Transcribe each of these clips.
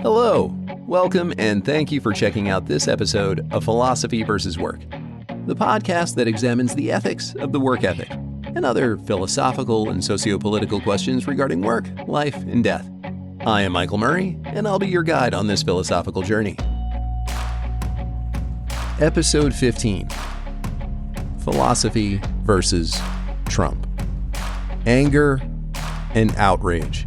Hello, welcome, and thank you for checking out this episode of Philosophy versus Work, the podcast that examines the ethics of the work ethic and other philosophical and socio-political questions regarding work, life, and death. I am Michael Murray, and I'll be your guide on this philosophical journey. Episode 15, Philosophy versus Trump, Anger and Outrage.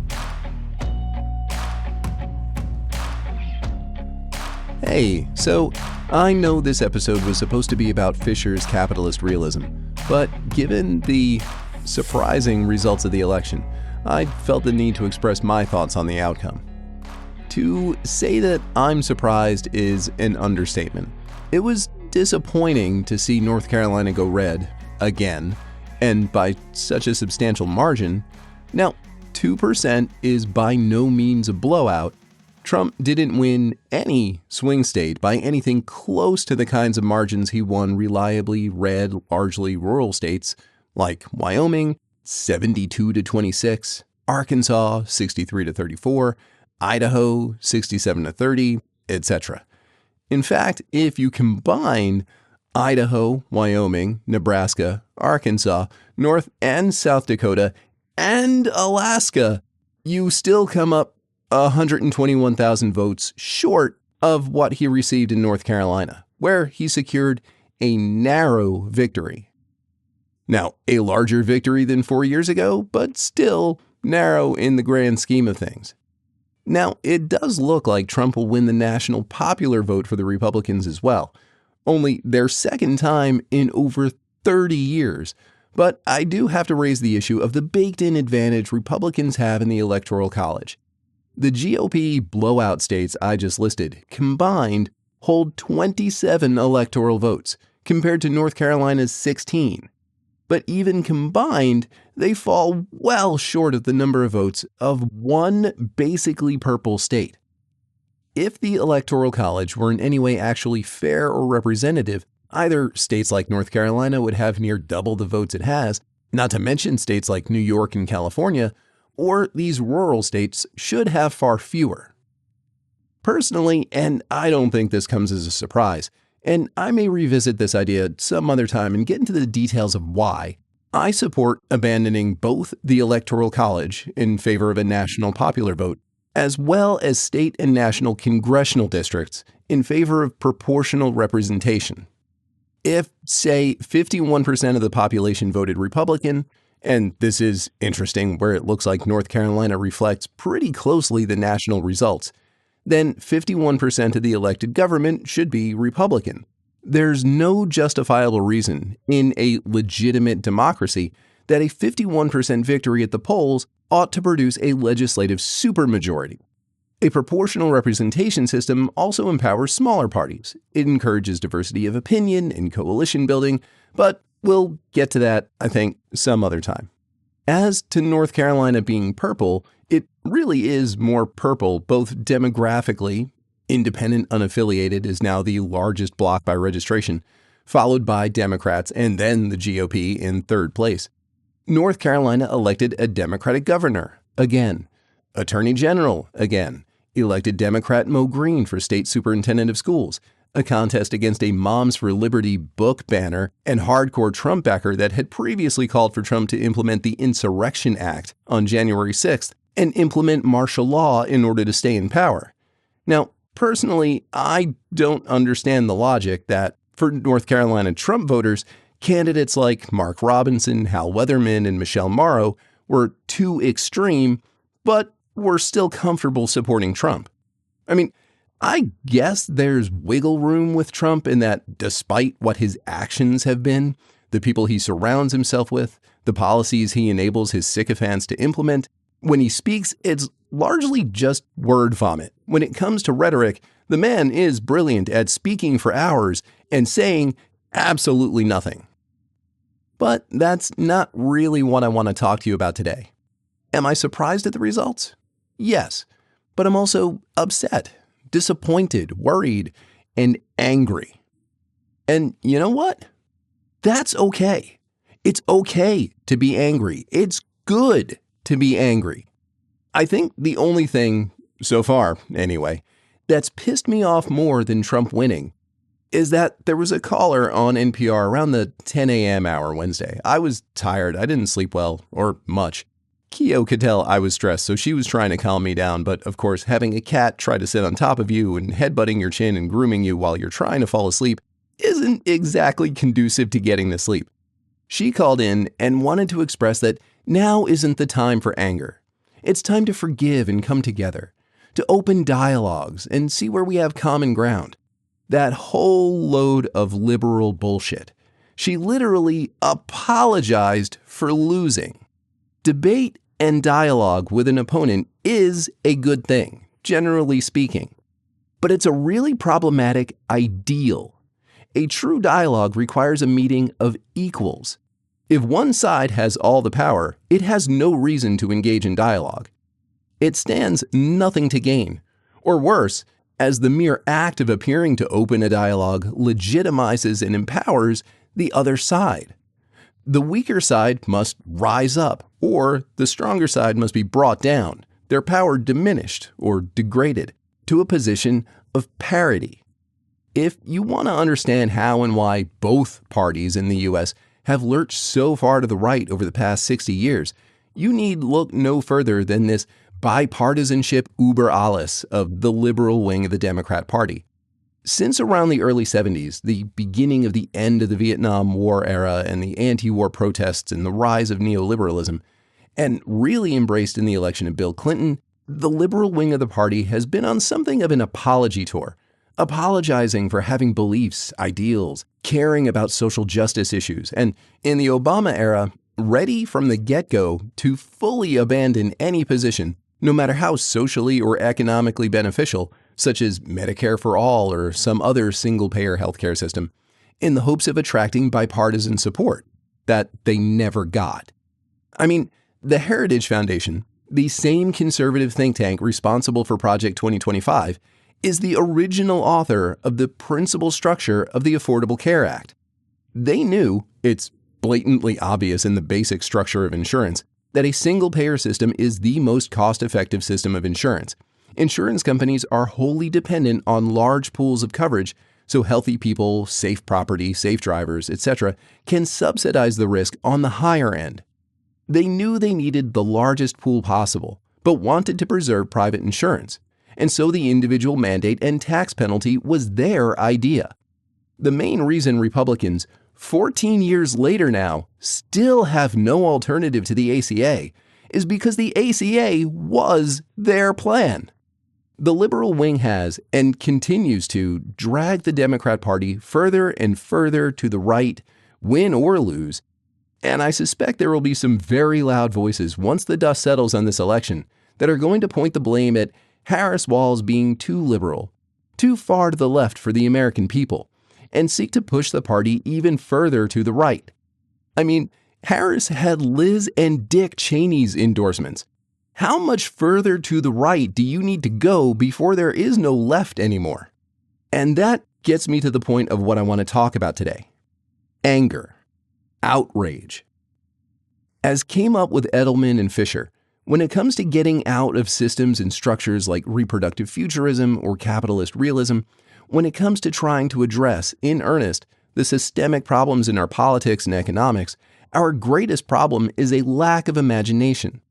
Hey, so I know this episode was supposed to be about Fisher's capitalist realism, but given the surprising results of the election, I felt the need to express my thoughts on the outcome. To say that I'm surprised is an understatement. It was disappointing to see North Carolina go red, again, and by such a substantial margin. Now, 2% is by no means a blowout. Trump didn't win any swing state by anything close to the kinds of margins he won reliably red, largely rural states like Wyoming, 72-26, Arkansas, 63-34, Idaho, 67-30, etc. In fact, if you combine Idaho, Wyoming, Nebraska, Arkansas, North and South Dakota, and Alaska, you still come up 121,000 votes short of what he received in North Carolina, where he secured a narrow victory. Now, a larger victory than 4 years ago, but still narrow in the grand scheme of things. Now, it does look like Trump will win the national popular vote for the Republicans as well, only their second time in over 30 years. But I do have to raise the issue of the baked-in advantage Republicans have in the Electoral College. The GOP blowout states I just listed combined hold 27 electoral votes compared to North Carolina's 16. But even combined, they fall well short of the number of votes of one basically purple state. If the Electoral College were in any way actually fair or representative, either states like North Carolina would have near double the votes it has, not to mention states like New York and California, or these rural states should have far fewer. Personally, and I don't think this comes as a surprise, and I may revisit this idea some other time and get into the details of why, I support abandoning both the Electoral College in favor of a national popular vote, as well as state and national congressional districts in favor of proportional representation. If, say, 51% of the population voted Republican, and this is interesting where it looks like North Carolina reflects pretty closely the national results, then 51% of the elected government should be Republican. There's no justifiable reason in a legitimate democracy that a 51% victory at the polls ought to produce a legislative supermajority. A proportional representation system also empowers smaller parties. It encourages diversity of opinion and coalition building, but we'll get to that, I think, some other time. As to North Carolina being purple, it really is more purple, both demographically. Independent unaffiliated is now the largest bloc by registration, followed by Democrats and then the GOP in third place. North Carolina elected a Democratic governor, again. Attorney General, again. Elected Democrat Mo Green for state superintendent of schools. A contest against a Moms for Liberty book banner and hardcore Trump backer that had previously called for Trump to implement the Insurrection Act on January 6th and implement martial law in order to stay in power. Now, personally, I don't understand the logic that, for North Carolina Trump voters, candidates like Mark Robinson, Hal Weatherman, and Michelle Morrow were too extreme, but were still comfortable supporting Trump. I mean, I guess there's wiggle room with Trump in that despite what his actions have been, the people he surrounds himself with, the policies he enables his sycophants to implement, when he speaks, it's largely just word vomit. When it comes to rhetoric, the man is brilliant at speaking for hours and saying absolutely nothing. But that's not really what I want to talk to you about today. Am I surprised at the results? Yes, but I'm also upset, disappointed, worried, and angry. And you know what? That's okay. It's okay to be angry. It's good to be angry. I think the only thing so far anyway, that's pissed me off more than Trump winning is that there was a caller on NPR around the 10 a.m. hour Wednesday. I was tired. I didn't sleep well or much. Keo could tell I was stressed, so she was trying to calm me down. But of course, having a cat try to sit on top of you and headbutting your chin and grooming you while you're trying to fall asleep isn't exactly conducive to getting to sleep. She called in and wanted to express that now isn't the time for anger. It's time to forgive and come together, to open dialogues and see where we have common ground. That whole load of liberal bullshit. She literally apologized for losing. Debate and dialogue with an opponent is a good thing, generally speaking. But it's a really problematic ideal. A true dialogue requires a meeting of equals. If one side has all the power, it has no reason to engage in dialogue. It stands nothing to gain. Or worse, as the mere act of appearing to open a dialogue legitimizes and empowers the other side. The weaker side must rise up, or the stronger side must be brought down, their power diminished or degraded to a position of parity. If you want to understand how and why both parties in the U.S. have lurched so far to the right over the past 60 years, you need look no further than this bipartisanship uber alles of the liberal wing of the Democrat Party. Since around the early 70s, the beginning of the end of the Vietnam War era and the anti-war protests and the rise of neoliberalism, and really embraced in the election of Bill Clinton, the liberal wing of the party has been on something of an apology tour, apologizing for having beliefs, ideals, caring about social justice issues, and in the Obama era, ready from the get-go to fully abandon any position, no matter how socially or economically beneficial, such as Medicare for all or some other single-payer healthcare system, in the hopes of attracting bipartisan support that they never got. I mean, the Heritage Foundation, the same conservative think tank responsible for Project 2025, is the original author of the principal structure of the Affordable Care Act. They knew, it's blatantly obvious in the basic structure of insurance, that a single-payer system is the most cost-effective system of insurance. Insurance companies are wholly dependent on large pools of coverage, so healthy people, safe property, safe drivers, etc., can subsidize the risk on the higher end. They knew they needed the largest pool possible, but wanted to preserve private insurance, and so the individual mandate and tax penalty was their idea. The main reason Republicans, 14 years later now, still have no alternative to the ACA is because the ACA was their plan. The liberal wing has and continues to drag the Democrat Party further and further to the right, win or lose, and I suspect there will be some very loud voices once the dust settles on this election that are going to point the blame at Harris-Walz being too liberal, too far to the left for the American people, and seek to push the party even further to the right. I mean, Harris had Liz and Dick Cheney's endorsements. How much further to the right do you need to go before there is no left anymore? And that gets me to the point of what I want to talk about today. Anger. Outrage. As came up with Edelman and Fisher, when it comes to getting out of systems and structures like reproductive futurism or capitalist realism, when it comes to trying to address, in earnest, the systemic problems in our politics and economics, our greatest problem is a lack of imagination.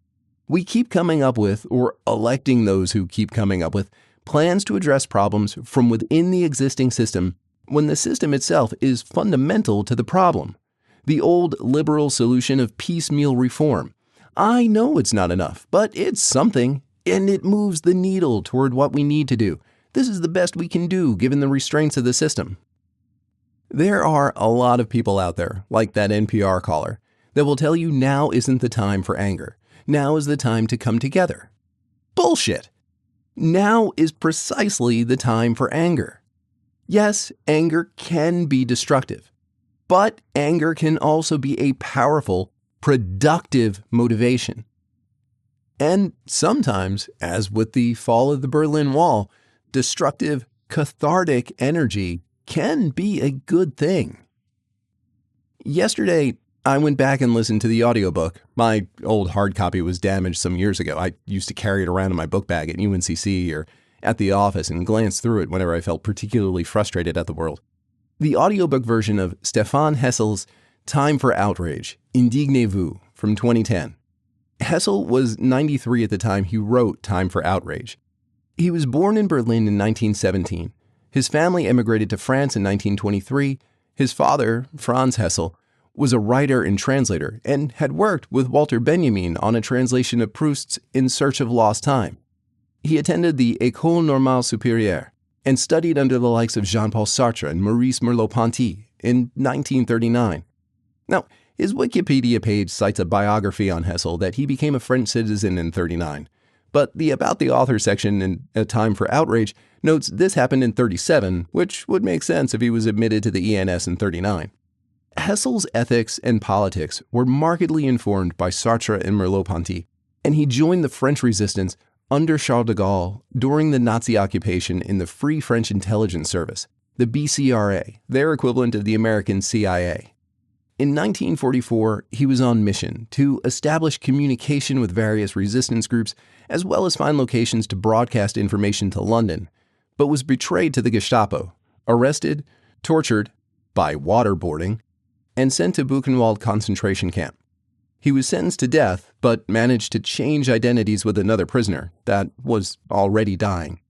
We keep coming up with, or electing those who keep coming up with, plans to address problems from within the existing system when the system itself is fundamental to the problem. The old liberal solution of piecemeal reform. I know it's not enough, but it's something, and it moves the needle toward what we need to do. This is the best we can do given the restraints of the system. There are a lot of people out there, like that NPR caller, that will tell you now isn't the time for anger. Now is the time to come together. Bullshit! Now is precisely the time for anger. Yes, anger can be destructive, but anger can also be a powerful, productive motivation. And sometimes, as with the fall of the Berlin Wall, destructive, cathartic energy can be a good thing. Yesterday, I went back and listened to the audiobook. My old hard copy was damaged some years ago. I used to carry it around in my book bag at UNCC or at the office and glance through it whenever I felt particularly frustrated at the world. The audiobook version of Stephane Hessel's Time for Outrage, Indignez-vous, from 2010. Hessel was 93 at the time he wrote Time for Outrage. He was born in Berlin in 1917. His family emigrated to France in 1923. His father, Franz Hessel, was a writer and translator and had worked with Walter Benjamin on a translation of Proust's In Search of Lost Time. He attended the École Normale Supérieure and studied under the likes of Jean-Paul Sartre and Maurice Merleau-Ponty in 1939. Now, his Wikipedia page cites a biography on Hessel that he became a French citizen in 1939, but the About the Author section in A Time for Outrage notes this happened in 1937, which would make sense if he was admitted to the ENS in 1939. Hessel's ethics and politics were markedly informed by Sartre and Merleau-Ponty, and he joined the French resistance under Charles de Gaulle during the Nazi occupation in the Free French Intelligence Service, the BCRA, their equivalent of the American CIA. In 1944, he was on mission to establish communication with various resistance groups, as well as find locations to broadcast information to London, but was betrayed to the Gestapo, arrested, tortured by waterboarding, and sent to Buchenwald concentration camp. He was sentenced to death, but managed to change identities with another prisoner that was already dying.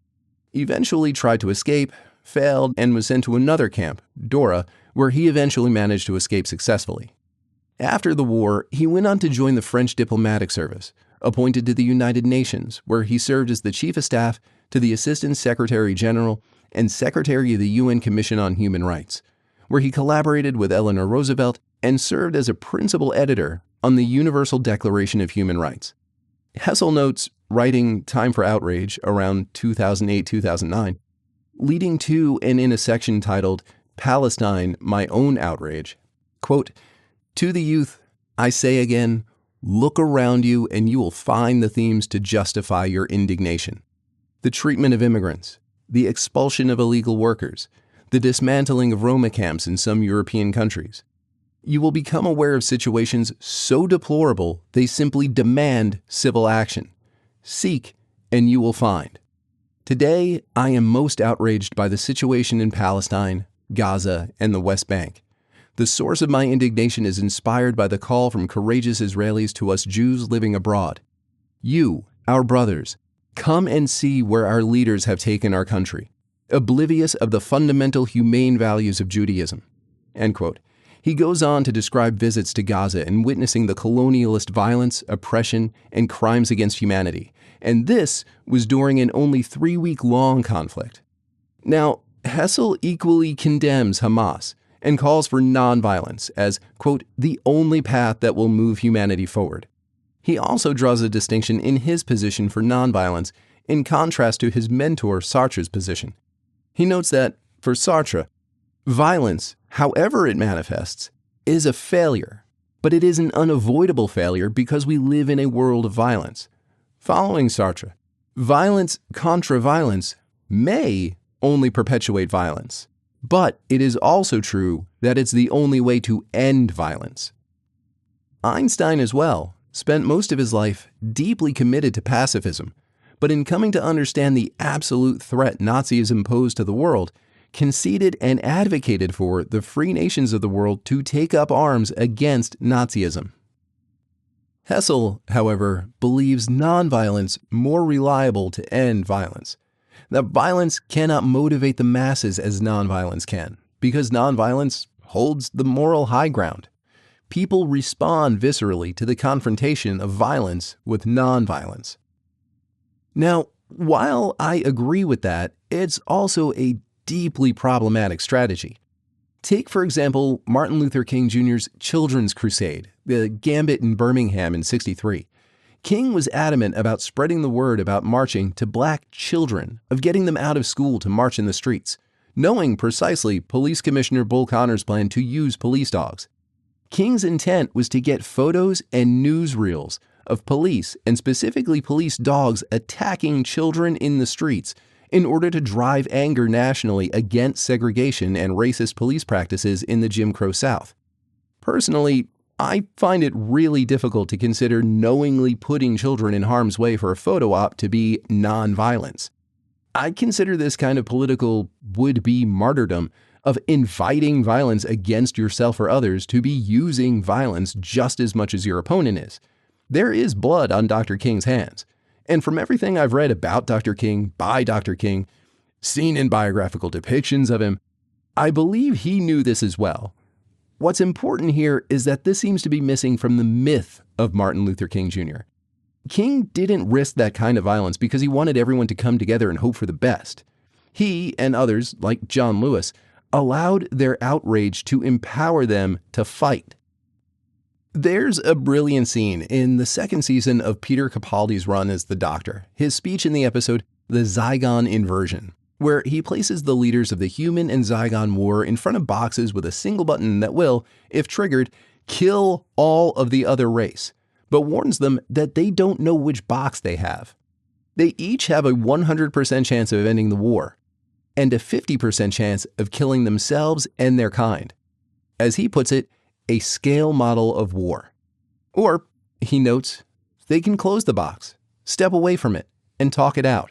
Eventually tried to escape, failed, and was sent to another camp, Dora, where he eventually managed to escape successfully. After the war, he went on to join the French diplomatic service, appointed to the United Nations, where he served as the Chief of Staff to the Assistant Secretary General and Secretary of the UN Commission on Human Rights, where he collaborated with Eleanor Roosevelt and served as a principal editor on the Universal Declaration of Human Rights. Hessel notes, writing Time for Outrage around 2008-2009, leading to and in a section titled Palestine, My Own Outrage, quote, "To the youth, I say again, look around you and you will find the themes to justify your indignation. The treatment of immigrants, the expulsion of illegal workers, the dismantling of Roma camps in some European countries. You will become aware of situations so deplorable they simply demand civil action. Seek, and you will find. Today, I am most outraged by the situation in Palestine, Gaza, and the West Bank. The source of my indignation is inspired by the call from courageous Israelis to us Jews living abroad. You, our brothers, come and see where our leaders have taken our country, oblivious of the fundamental humane values of Judaism." End quote. He goes on to describe visits to Gaza and witnessing the colonialist violence, oppression, and crimes against humanity. And this was during an only 3-week-long conflict. Now, Hessel equally condemns Hamas and calls for nonviolence as, quote, the only path that will move humanity forward. He also draws a distinction in his position for nonviolence in contrast to his mentor Sartre's position. He notes that, for Sartre, violence, however it manifests, is a failure, but it is an unavoidable failure because we live in a world of violence. Following Sartre, violence contra violence may only perpetuate violence, but it is also true that it's the only way to end violence. Einstein, as well, spent most of his life deeply committed to pacifism, but in coming to understand the absolute threat Nazism posed to the world, conceded and advocated for the free nations of the world to take up arms against Nazism. Hessel, however, believes nonviolence more reliable to end violence. That violence cannot motivate the masses as nonviolence can, because nonviolence holds the moral high ground. People respond viscerally to the confrontation of violence with nonviolence. Now, while I agree with that, it's also a deeply problematic strategy. Take, for example, Martin Luther King Jr.'s Children's Crusade, the Gambit in Birmingham in '63. King was adamant about spreading the word about marching to black children, of getting them out of school to march in the streets, knowing precisely Police Commissioner Bull Connor's plan to use police dogs. King's intent was to get photos and newsreels of police, and specifically police dogs, attacking children in the streets in order to drive anger nationally against segregation and racist police practices in the Jim Crow South. Personally, I find it really difficult to consider knowingly putting children in harm's way for a photo op to be nonviolence. I consider this kind of political would-be martyrdom of inviting violence against yourself or others to be using violence just as much as your opponent is. There is blood on Dr. King's hands. And from everything I've read about Dr. King, by Dr. King, seen in biographical depictions of him, I believe he knew this as well. What's important here is that this seems to be missing from the myth of Martin Luther King Jr. King didn't risk that kind of violence because he wanted everyone to come together and hope for the best. He and others, like John Lewis, allowed their outrage to empower them to fight. There's a brilliant scene in the second season of Peter Capaldi's run as the Doctor, his speech in the episode The Zygon Inversion, where he places the leaders of the human and Zygon war in front of boxes with a single button that will, if triggered, kill all of the other race, but warns them that they don't know which box they have. They each have a 100% chance of ending the war, and a 50% chance of killing themselves and their kind. As he puts it, a scale model of war. Or, he notes, they can close the box, step away from it, and talk it out.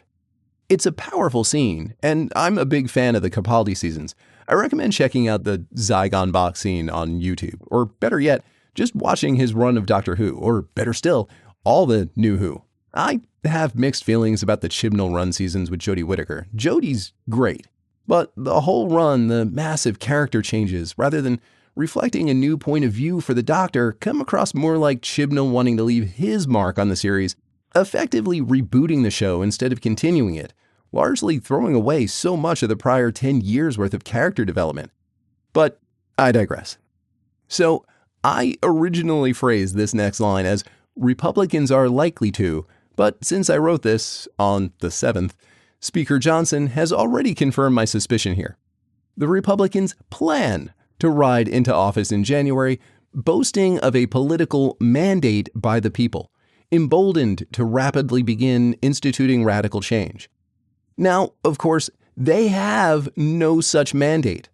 It's a powerful scene, and I'm a big fan of the Capaldi seasons. I recommend checking out the Zygon box scene on YouTube, or better yet, just watching his run of Doctor Who, or better still, all the new Who. I have mixed feelings about the Chibnall run seasons with Jodie Whittaker. Jodie's great, but the whole run, the massive character changes, rather than reflecting a new point of view for the Doctor, come across more like Chibnall wanting to leave his mark on the series, effectively rebooting the show instead of continuing it, largely throwing away so much of the prior 10 years worth of character development. But I digress. So I originally phrased this next line as Republicans are likely to, but since I wrote this on the 7th, Speaker Johnson has already confirmed my suspicion here. The Republicans plan to ride into office in January, boasting of a political mandate by the people, emboldened to rapidly begin instituting radical change. Now, of course, they have no such mandate.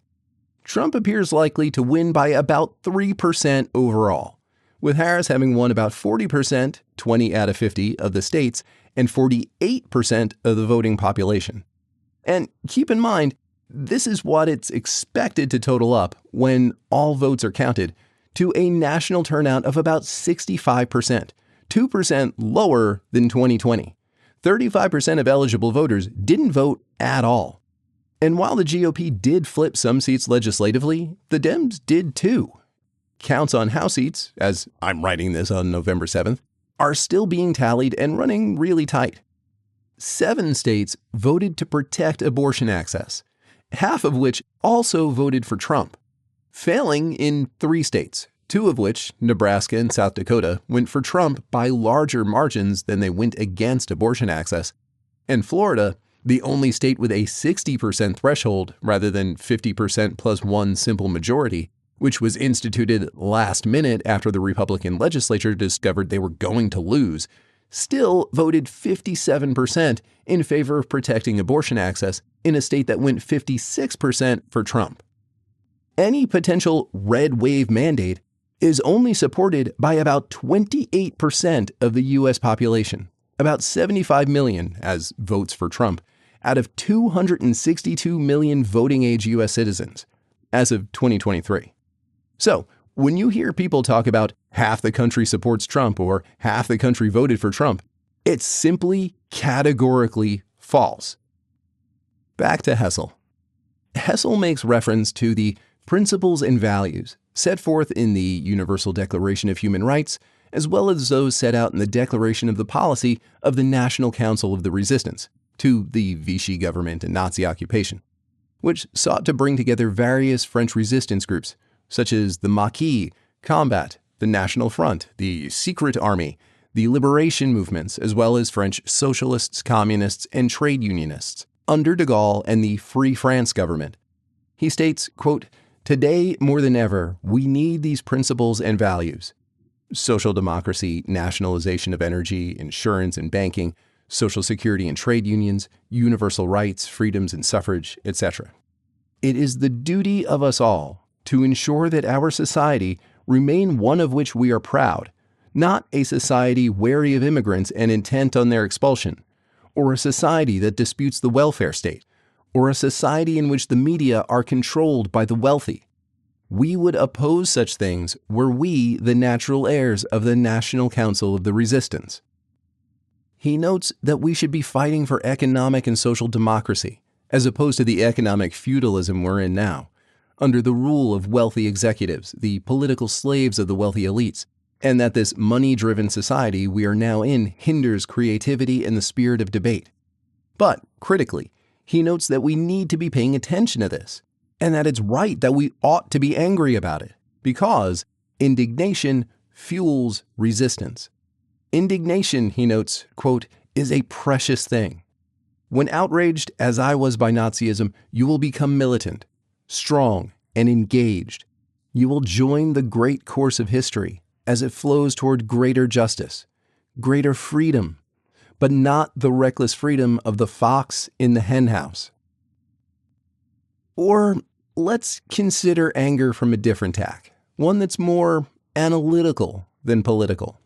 Trump appears likely to win by about 3% overall, with Harris having won about 40%, 20 out of 50 of the states, and 48% of the voting population. And keep in mind, this is what it's expected to total up when all votes are counted to a national turnout of about 65%, 2% lower than 2020. 35% of eligible voters didn't vote at all. And while the GOP did flip some seats legislatively, the Dems did too. Counts on House seats, as I'm writing this on November 7th, are still being tallied and running really tight. 7 states voted to protect abortion access, half of which also voted for Trump, failing in 3 states, 2 of which, Nebraska and South Dakota, went for Trump by larger margins than they went against abortion access, and Florida, the only state with a 60% threshold rather than 50% plus 1 simple majority, which was instituted last minute after the Republican legislature discovered they were going to lose, still voted 57% in favor of protecting abortion access in a state that went 56% for Trump. Any potential red wave mandate is only supported by about 28% of the U.S. population, about 75 million as votes for Trump, out of 262 million voting-age U.S. citizens as of 2023. So, when you hear people talk about half the country supports Trump or half the country voted for Trump, it's simply categorically false. Back to Hessel. Hessel makes reference to the principles and values set forth in the Universal Declaration of Human Rights, as well as those set out in the Declaration of the Policy of the National Council of the Resistance to the Vichy government and Nazi occupation, which sought to bring together various French resistance groups, such as the Maquis, Combat, the National Front, the Secret Army, the liberation movements, as well as French socialists, communists, and trade unionists, under de Gaulle and the Free France government. He states, quote, "Today, more than ever, we need these principles and values. Social democracy, nationalization of energy, insurance and banking, social security and trade unions, universal rights, freedoms and suffrage, etc. It is the duty of us all to ensure that our society remain one of which we are proud, not a society wary of immigrants and intent on their expulsion, or a society that disputes the welfare state, or a society in which the media are controlled by the wealthy. We would oppose such things were we the natural heirs of the National Council of the Resistance. He notes that we should be fighting for economic and social democracy, as opposed to the economic feudalism we're in now, under the rule of wealthy executives, the political slaves of the wealthy elites, and that this money-driven society we are now in hinders creativity and the spirit of debate. But, critically, he notes that we need to be paying attention to this, and that it's right that we ought to be angry about it, because indignation fuels resistance. Indignation, he notes, quote, is a precious thing. When outraged, as I was by Nazism, you will become militant, strong, and engaged. You will join the great course of history as it flows toward greater justice, greater freedom, but not the reckless freedom of the fox in the henhouse. Or let's consider anger from a different tack, one that's more analytical than political.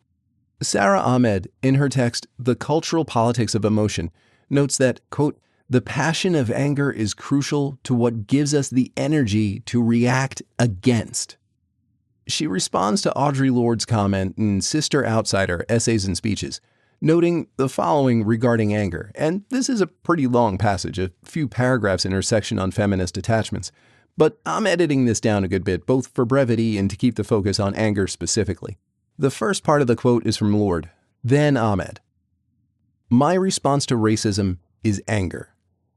Sara Ahmed, in her text, The Cultural Politics of Emotion, notes that, quote, the passion of anger is crucial to what gives us the energy to react against. She responds to Audre Lorde's comment in Sister Outsider, Essays and Speeches, noting the following regarding anger, and this is a pretty long passage, a few paragraphs in her section on feminist attachments, but I'm editing this down a good bit, both for brevity and to keep the focus on anger specifically. The first part of the quote is from Lorde, then Ahmed. My response to racism is anger.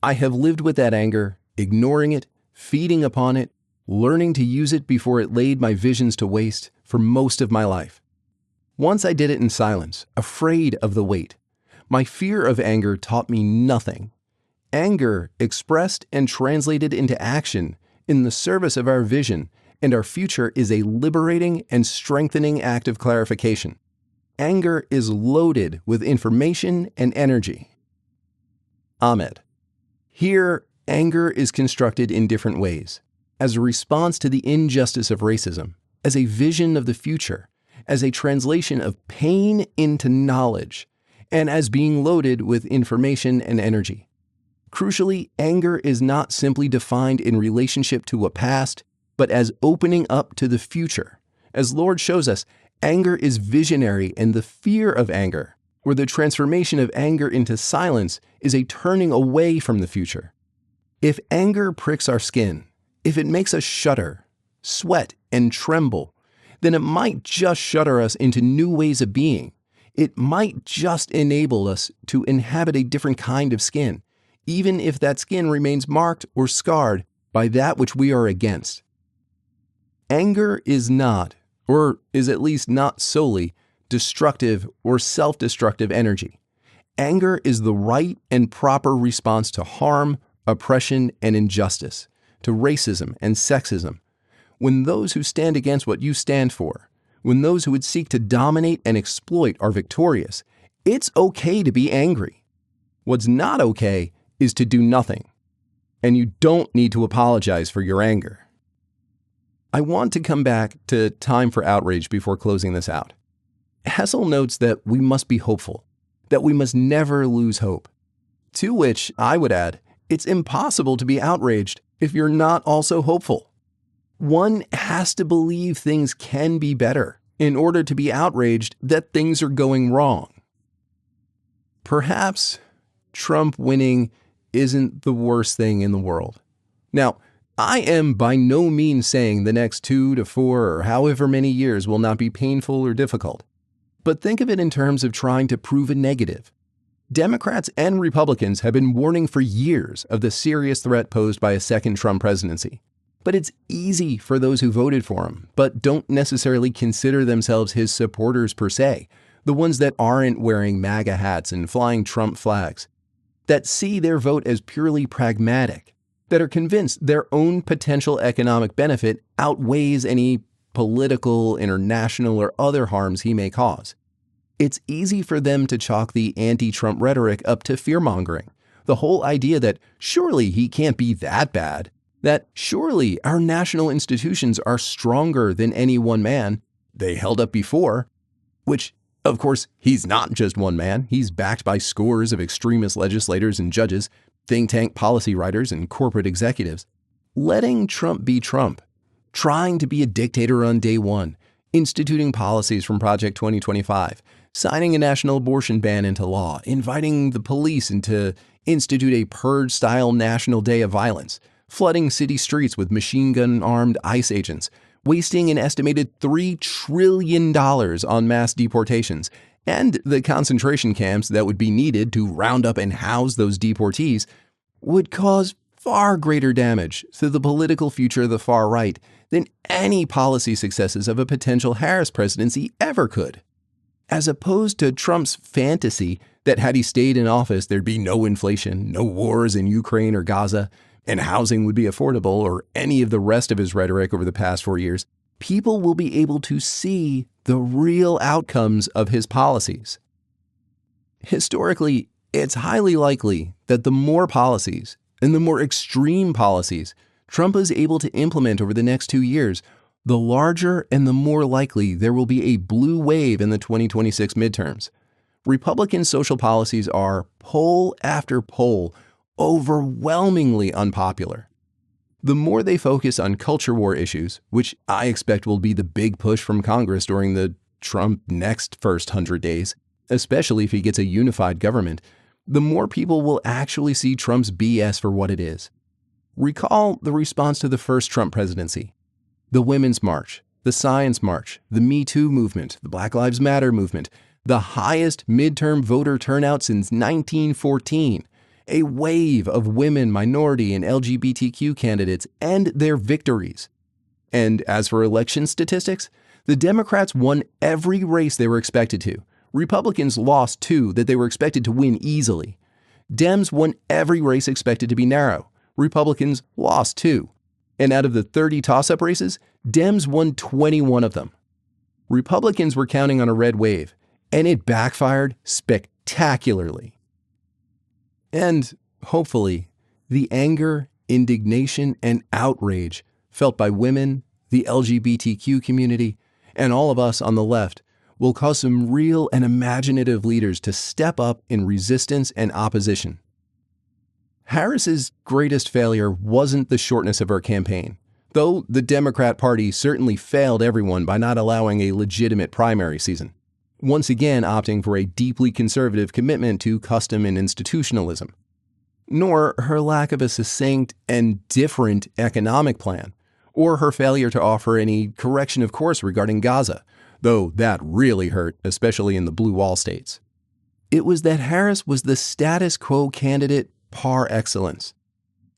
I have lived with that anger, ignoring it, feeding upon it, learning to use it before it laid my visions to waste for most of my life. Once I did it in silence, afraid of the weight. My fear of anger taught me nothing. Anger expressed and translated into action in the service of our vision and our future is a liberating and strengthening act of clarification. Anger is loaded with information and energy. Ahmed. Here, anger is constructed in different ways, as a response to the injustice of racism, as a vision of the future, as a translation of pain into knowledge, and as being loaded with information and energy. Crucially, anger is not simply defined in relationship to a past, but as opening up to the future. As Lorde shows us, anger is visionary, and the fear of anger, or the transformation of anger into silence, is a turning away from the future. If anger pricks our skin, if it makes us shudder, sweat, and tremble, then it might just shudder us into new ways of being. It might just enable us to inhabit a different kind of skin, even if that skin remains marked or scarred by that which we are against. Anger is not, or is at least not solely, destructive or self-destructive energy. Anger is the right and proper response to harm, oppression, and injustice, to racism and sexism. When those who stand against what you stand for, when those who would seek to dominate and exploit are victorious, it's okay to be angry. What's not okay is to do nothing. And you don't need to apologize for your anger. I want to come back to time for outrage before closing this out. Hessel notes that we must be hopeful, that we must never lose hope. To which I would add, it's impossible to be outraged if you're not also hopeful. One has to believe things can be better in order to be outraged that things are going wrong. Perhaps Trump winning isn't the worst thing in the world. Now, I am by no means saying the next 2 to 4 or however many years will not be painful or difficult. But think of it in terms of trying to prove a negative. Democrats and Republicans have been warning for years of the serious threat posed by a second Trump presidency. But it's easy for those who voted for him, but don't necessarily consider themselves his supporters per se, the ones that aren't wearing MAGA hats and flying Trump flags, that see their vote as purely pragmatic, that are convinced their own potential economic benefit outweighs any political, international, or other harms he may cause. It's easy for them to chalk the anti-Trump rhetoric up to fear-mongering, the whole idea that surely he can't be that bad, that surely our national institutions are stronger than any one man. They held up before, which, of course, he's not just one man. He's backed by scores of extremist legislators and judges, think tank policy writers, and corporate executives. Letting Trump be Trump, trying to be a dictator on day one, instituting policies from Project 2025, signing a national abortion ban into law, inviting the police to institute a purge-style National Day of Violence, flooding city streets with machine gun-armed ICE agents, wasting an estimated $3 trillion on mass deportations, and the concentration camps that would be needed to round up and house those deportees would cause far greater damage to the political future of the far right than any policy successes of a potential Harris presidency ever could. As opposed to Trump's fantasy that had he stayed in office, there'd be no inflation, no wars in Ukraine or Gaza, and housing would be affordable, or any of the rest of his rhetoric over the past 4 years, people will be able to see the real outcomes of his policies. Historically, it's highly likely that the more policies, and the more extreme policies, Trump is able to implement over the next 2 years, the larger and the more likely there will be a blue wave in the 2026 midterms. Republican social policies are, poll after poll, overwhelmingly unpopular. The more they focus on culture war issues, which I expect will be the big push from Congress during the Trump next first 100 days, especially if he gets a unified government, the more people will actually see Trump's BS for what it is. Recall the response to the first Trump presidency. The Women's March, the Science March, the Me Too movement, the Black Lives Matter movement, the highest midterm voter turnout since 1914, a wave of women, minority, and LGBTQ candidates and their victories. And as for election statistics, the Democrats won every race they were expected to. Republicans lost 2 that they were expected to win easily. Dems won every race expected to be narrow. Republicans lost 2. And out of the 30 toss-up races, Dems won 21 of them. Republicans were counting on a red wave, and it backfired spectacularly. And, hopefully, the anger, indignation, and outrage felt by women, the LGBTQ community, and all of us on the left will cause some real and imaginative leaders to step up in resistance and opposition. Harris's greatest failure wasn't the shortness of her campaign, though the Democrat Party certainly failed everyone by not allowing a legitimate primary season, once again opting for a deeply conservative commitment to custom and institutionalism, nor her lack of a succinct and different economic plan, or her failure to offer any correction of course regarding Gaza, though that really hurt, especially in the blue wall states. It was that Harris was the status quo candidate par excellence.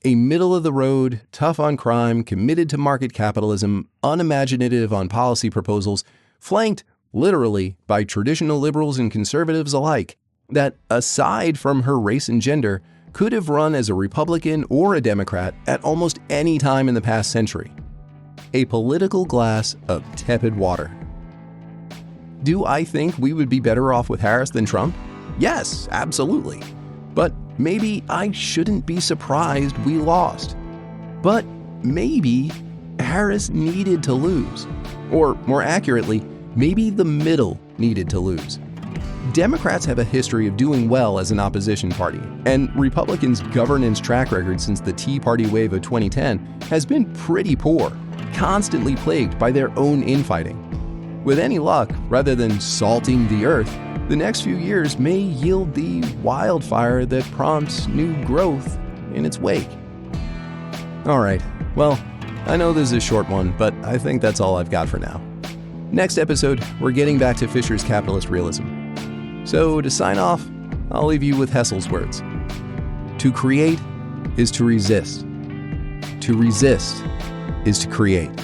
A middle-of-the-road, tough on crime, committed to market capitalism, unimaginative on policy proposals, flanked literally by traditional liberals and conservatives alike, that, aside from her race and gender, could have run as a Republican or a Democrat at almost any time in the past century. A political glass of tepid water. Do I think we would be better off with Harris than Trump? Yes, absolutely. But maybe I shouldn't be surprised we lost. But maybe Harris needed to lose. Or more accurately, maybe the middle needed to lose. Democrats have a history of doing well as an opposition party, and Republicans' governance track record since the Tea Party wave of 2010 has been pretty poor, constantly plagued by their own infighting. With any luck, rather than salting the earth, the next few years may yield the wildfire that prompts new growth in its wake. All right, well, I know this is a short one, but I think that's all I've got for now. Next episode, we're getting back to Fisher's capitalist realism. So to sign off, I'll leave you with Hessel's words. To create is to resist. To resist is to create.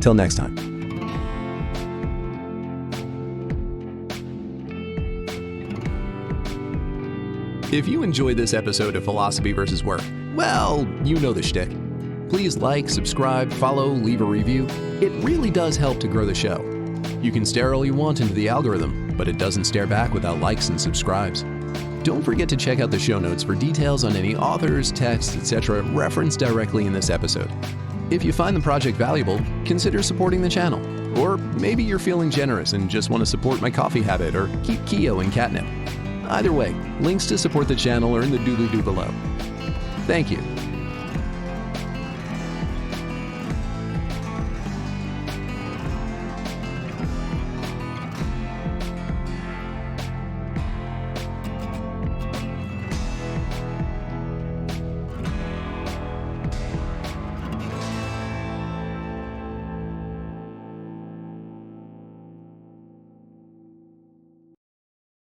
Till next time. If you enjoyed this episode of Philosophy vs. Work, well, you know the shtick. Please like, subscribe, follow, leave a review. It really does help to grow the show. You can stare all you want into the algorithm, but it doesn't stare back without likes and subscribes. Don't forget to check out the show notes for details on any authors, texts, etc. referenced directly in this episode. If you find the project valuable, consider supporting the channel. Or maybe you're feeling generous and just want to support my coffee habit or keep Keo in catnip. Either way, links to support the channel are in the doobly-doo below. Thank you.